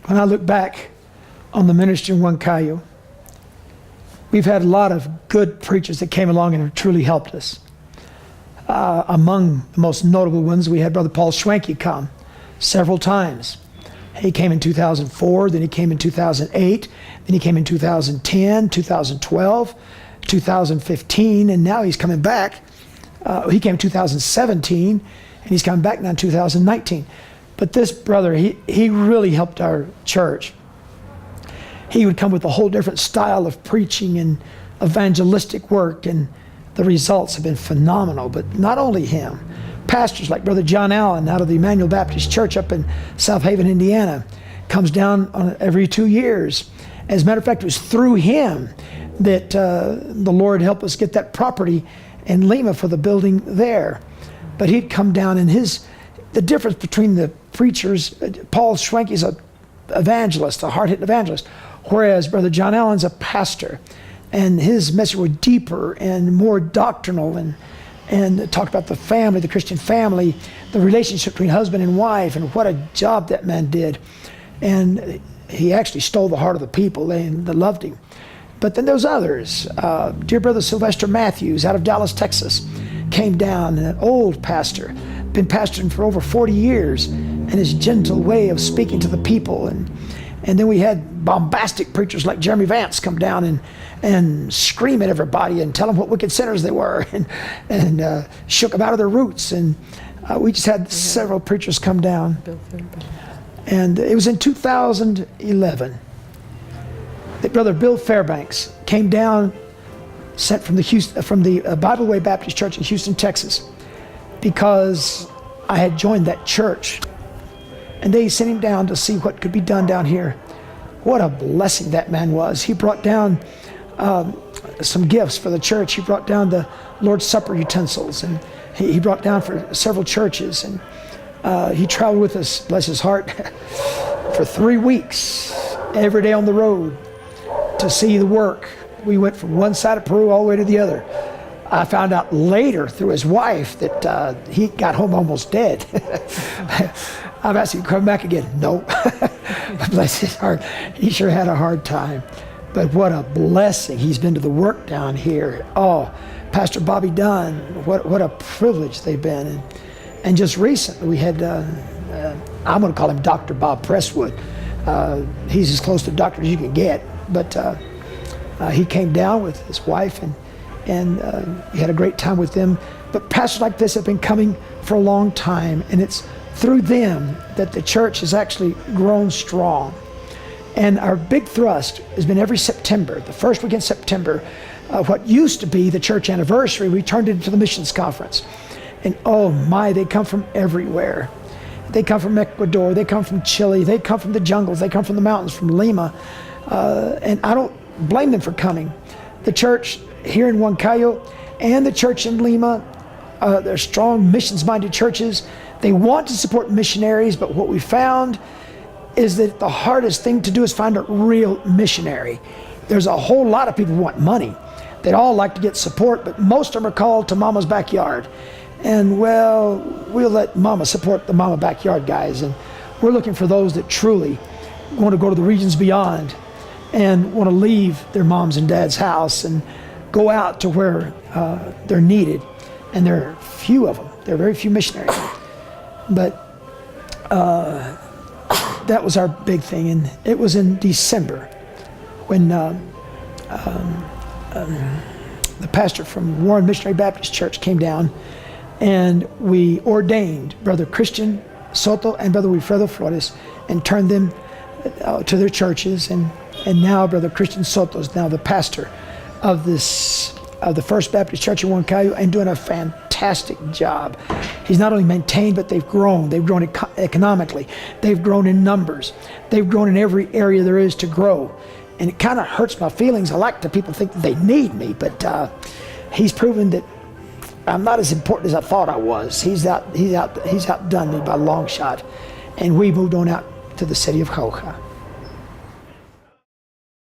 When I look back on the ministry in Huancayo, we've had a lot of good preachers that came along and have truly helped us. Among the most notable ones, we had Brother Paul Schwenke come several times. He came in 2004, then he came in 2008, then he came in 2010, 2012, 2015, and now he's coming back. He came in 2017, and he's coming back now in 2019. But this brother, he really helped our church. He would come with a whole different style of preaching and evangelistic work, and the results have been phenomenal. But not only him, pastors like Brother John Allen out of the Emmanuel Baptist Church up in South Haven, Indiana, comes down every 2 years. As a matter of fact, it was through him that the Lord helped us get that property in Lima for the building there. But he'd come down, and the difference between the preachers, Paul Schwenke's an evangelist, a hard-hitting evangelist, whereas Brother John Allen's a pastor, and his message was deeper and more doctrinal, and talked about the family, the Christian family, the relationship between husband and wife, and what a job that man did. And he actually stole the heart of the people. They loved him. But then those others, dear Brother Sylvester Matthews out of Dallas, Texas, came down, an old pastor, been pastoring for over 40 years, and his gentle way of speaking to the people. And then we had bombastic preachers like Jeremy Vance come down and scream at everybody and tell them what wicked sinners they were, and shook them out of their roots. And we just had several preachers come down. And it was in 2011 that Brother Bill Fairbanks came down, sent from the Bible Way Baptist Church in Houston, Texas, because I had joined that church. And they sent him down to see what could be done down here. What a blessing that man was. He brought down some gifts for the church. He brought down the Lord's Supper utensils, and he brought down for several churches. And he traveled with us, bless his heart, for 3 weeks, every day on the road to see the work. We went from one side of Peru all the way to the other. I found out later through his wife that he got home almost dead. I've asked him to come back again. No. Bless his heart. He sure had a hard time. But what a blessing he's been to the work down here. Oh, Pastor Bobby Dunn, what a privilege they've been. And just recently we had, I'm going to call him Dr. Bob Presswood. He's as close to doctor as you can get. But he came down with his wife, and we had a great time with them. But pastors like this have been coming for a long time, and it's through them that the church has actually grown strong. And our big thrust has been every September, the first week in September, what used to be the church anniversary, we turned it into the missions conference. And oh my, they come from everywhere. They come from Ecuador, they come from Chile, they come from the jungles, they come from the mountains, from Lima. And I don't blame them for coming. The church here in Huancayo and the church in Lima, they're strong missions-minded churches. They want to support missionaries, but what we found is that the hardest thing to do is find a real missionary. There's a whole lot of people who want money. They'd all like to get support, but most of them are called to Mama's backyard. And well, we'll let Mama support the Mama backyard guys. And we're looking for those that truly want to go to the regions beyond and want to leave their mom's and dad's house and go out to where they're needed. And there are few of them. There are very few missionaries. But that was our big thing. And it was in December when the pastor from Warren Missionary Baptist Church came down, and we ordained Brother Christian Soto and Brother Wilfredo Flores and turned them to their churches. And now Brother Christian Soto is now the pastor of the First Baptist Church in Huancayo, and doing a fantastic job. He's not only maintained, but they've grown. They've grown economically. They've grown in numbers. They've grown in every area there is to grow. And it kind of hurts my feelings. I like to people think that they need me, but he's proven that I'm not as important as I thought I was. He's outdone me by a long shot. And we moved on out to the city of Jauja.